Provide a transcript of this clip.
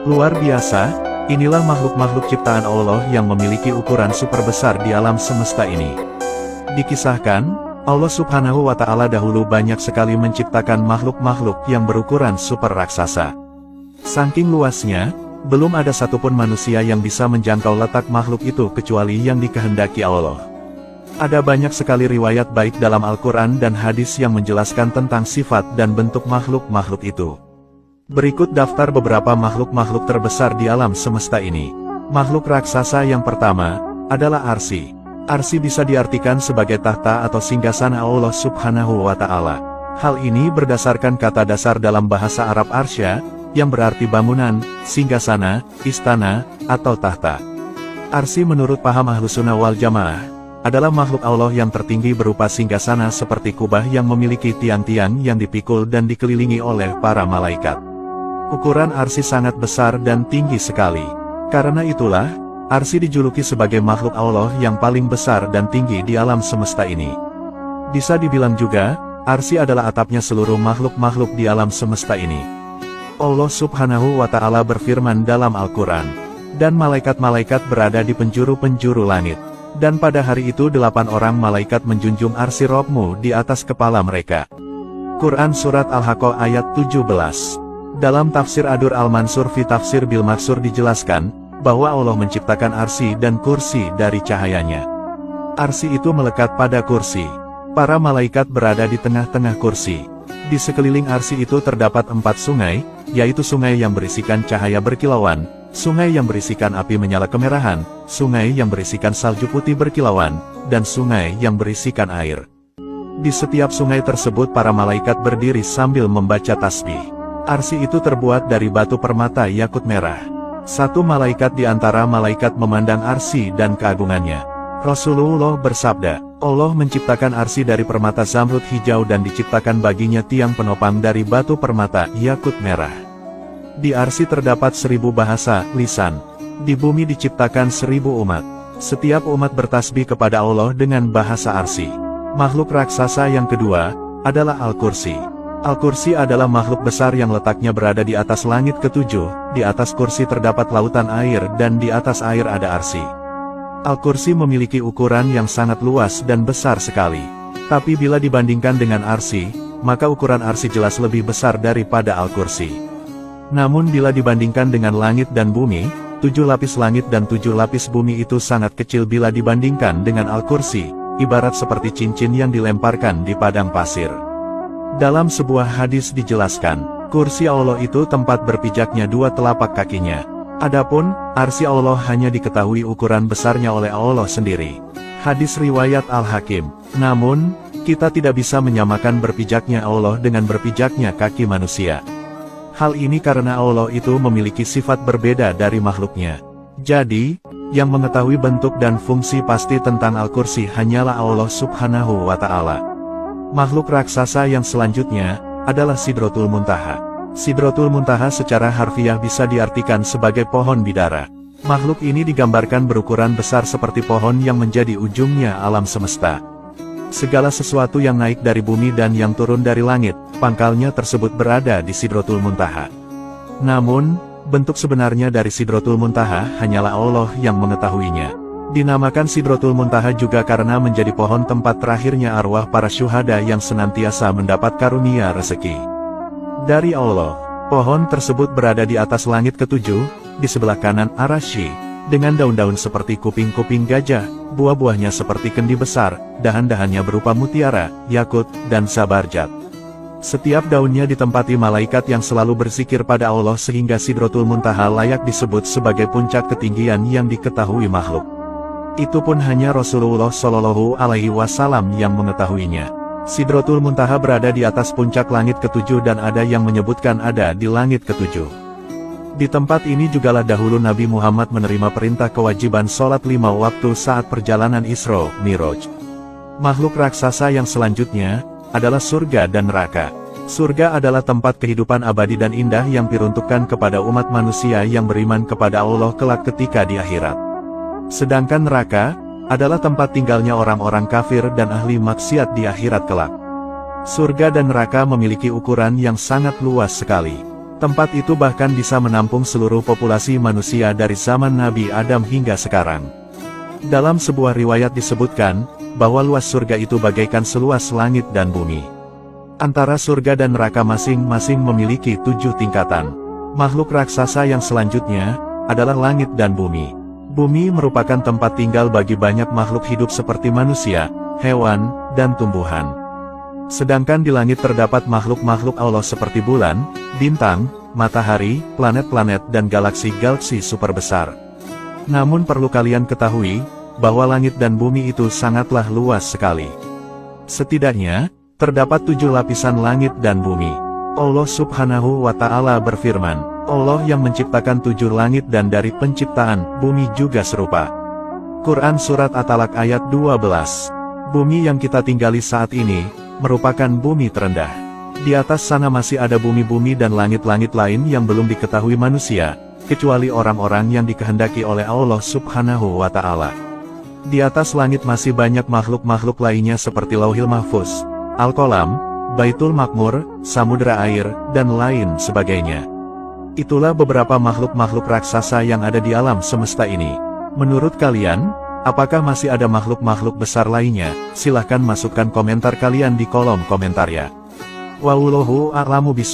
Luar biasa, inilah makhluk-makhluk ciptaan Allah yang memiliki ukuran super besar di alam semesta ini. Dikisahkan, Allah Subhanahu wa Ta'ala dahulu banyak sekali menciptakan makhluk-makhluk yang berukuran super raksasa. Saking luasnya, belum ada satupun manusia yang bisa menjangkau letak makhluk itu kecuali yang dikehendaki Allah. Ada banyak sekali riwayat baik dalam Al-Quran dan hadis yang menjelaskan tentang sifat dan bentuk makhluk-makhluk itu. Berikut daftar beberapa makhluk-makhluk terbesar di alam semesta ini. Makhluk raksasa yang pertama adalah Arsy. Arsy bisa diartikan sebagai tahta atau singgasana Allah Subhanahu wa Ta'ala. Hal ini berdasarkan kata dasar dalam bahasa Arab arsya, yang berarti bangunan, singgasana, istana, atau tahta. Arsy menurut paham Ahlussunnah wal Jamaah adalah makhluk Allah yang tertinggi berupa singgasana seperti kubah yang memiliki tiang-tiang yang dipikul dan dikelilingi oleh para malaikat. Ukuran Arsy sangat besar dan tinggi sekali. Karena itulah, Arsy dijuluki sebagai makhluk Allah yang paling besar dan tinggi di alam semesta ini. Bisa dibilang juga, Arsy adalah atapnya seluruh makhluk-makhluk di alam semesta ini. Allah Subhanahu wa Ta'ala berfirman dalam Al-Quran, "Dan malaikat-malaikat berada di penjuru-penjuru langit. Dan pada hari itu 8 orang malaikat menjunjung Arsy Rabb-Mu di atas kepala mereka." Quran Surat Al-Haqqah ayat 17. Dalam tafsir Adur Al-Mansur fi Tafsir Bil Maksur dijelaskan, bahwa Allah menciptakan Arsy dan kursi dari cahayanya. Arsy itu melekat pada kursi. Para malaikat berada di tengah-tengah kursi. Di sekeliling Arsy itu terdapat 4 sungai, yaitu sungai yang berisikan cahaya berkilauan, sungai yang berisikan api menyala kemerahan, sungai yang berisikan salju putih berkilauan, dan sungai yang berisikan air. Di setiap sungai tersebut para malaikat berdiri sambil membaca tasbih. Arsy itu terbuat dari batu permata yakut merah. Satu malaikat di antara malaikat memandang Arsy dan keagungannya. Rasulullah bersabda, Allah menciptakan Arsy dari permata zamrud hijau dan diciptakan baginya tiang penopang dari batu permata yakut merah. Di Arsy terdapat 1000 bahasa, lisan. Di bumi diciptakan 1000 umat. Setiap umat bertasbih kepada Allah dengan bahasa Arsy. Makhluk raksasa yang kedua adalah Al-Kursi. Al-Kursi adalah makhluk besar yang letaknya berada di atas langit ketujuh, di atas kursi terdapat lautan air dan di atas air ada Arsy. Al-Kursi memiliki ukuran yang sangat luas dan besar sekali. Tapi bila dibandingkan dengan Arsy, maka ukuran Arsy jelas lebih besar daripada Al-Kursi. Namun bila dibandingkan dengan langit dan bumi, 7 lapis langit dan 7 lapis bumi itu sangat kecil bila dibandingkan dengan Al-Kursi, ibarat seperti cincin yang dilemparkan di padang pasir. Dalam sebuah hadis dijelaskan, kursi Allah itu tempat berpijaknya 2 telapak kakinya. Adapun, Arsy Allah hanya diketahui ukuran besarnya oleh Allah sendiri. Hadis riwayat Al-Hakim. Namun, kita tidak bisa menyamakan berpijaknya Allah dengan berpijaknya kaki manusia. Hal ini karena Allah itu memiliki sifat berbeda dari makhluknya. Jadi, yang mengetahui bentuk dan fungsi pasti tentang Al-Kursi hanyalah Allah Subhanahu wa Ta'ala. Makhluk raksasa yang selanjutnya adalah Sidratul Muntaha. Sidratul Muntaha secara harfiah bisa diartikan sebagai pohon bidara. Makhluk ini digambarkan berukuran besar seperti pohon yang menjadi ujungnya alam semesta. Segala sesuatu yang naik dari bumi dan yang turun dari langit, pangkalnya tersebut berada di Sidratul Muntaha. Namun, bentuk sebenarnya dari Sidratul Muntaha hanyalah Allah yang mengetahuinya. Dinamakan Sidratul Muntaha juga karena menjadi pohon tempat terakhirnya arwah para syuhada yang senantiasa mendapat karunia rezeki dari Allah. Pohon tersebut berada di atas langit ketujuh, di sebelah kanan Arasy, dengan daun-daun seperti kuping-kuping gajah, buah-buahnya seperti kendi besar, dahan-dahannya berupa mutiara, yakut, dan zabarjat. Setiap daunnya ditempati malaikat yang selalu berzikir pada Allah sehingga Sidratul Muntaha layak disebut sebagai puncak ketinggian yang diketahui makhluk. Itu pun hanya Rasulullah Shallallahu Alaihi Wasallam yang mengetahuinya. Sidratul Muntaha berada di atas puncak langit ketujuh dan ada yang menyebutkan ada di langit ketujuh. Di tempat ini jugalah dahulu Nabi Muhammad menerima perintah kewajiban sholat 5 waktu saat perjalanan Isra Miraj. Makhluk raksasa yang selanjutnya adalah surga dan neraka. Surga adalah tempat kehidupan abadi dan indah yang diperuntukkan kepada umat manusia yang beriman kepada Allah kelak ketika di akhirat. Sedangkan neraka adalah tempat tinggalnya orang-orang kafir dan ahli maksiat di akhirat kelak. Surga dan neraka memiliki ukuran yang sangat luas sekali. Tempat itu bahkan bisa menampung seluruh populasi manusia dari zaman Nabi Adam hingga sekarang. Dalam sebuah riwayat disebutkan, bahwa luas surga itu bagaikan seluas langit dan bumi. Antara surga dan neraka masing-masing memiliki 7 tingkatan. Makhluk raksasa yang selanjutnya, adalah langit dan bumi. Bumi merupakan tempat tinggal bagi banyak makhluk hidup seperti manusia, hewan, dan tumbuhan. Sedangkan di langit terdapat makhluk-makhluk Allah seperti bulan, bintang, matahari, planet-planet dan galaksi-galaksi super besar. Namun perlu kalian ketahui, bahwa langit dan bumi itu sangatlah luas sekali. Setidaknya, terdapat 7 lapisan langit dan bumi. Allah Subhanahu wa Ta'ala berfirman, Allah yang menciptakan 7 langit dan dari penciptaan bumi juga serupa. Quran Surat At-Talaq ayat 12. Bumi yang kita tinggali saat ini, merupakan bumi terendah. Di atas sana masih ada bumi-bumi dan langit-langit lain yang belum diketahui manusia, kecuali orang-orang yang dikehendaki oleh Allah Subhanahu wa Ta'ala. Di atas langit masih banyak makhluk-makhluk lainnya seperti Lauhil Mahfuz, Al-Qalam, Baitul Maqmur, Samudra Air, dan lain sebagainya. Itulah beberapa makhluk-makhluk raksasa yang ada di alam semesta ini. Menurut kalian, apakah masih ada makhluk-makhluk besar lainnya? Silahkan masukkan komentar kalian di kolom komentar ya. Wallahu a'lamu bishawab.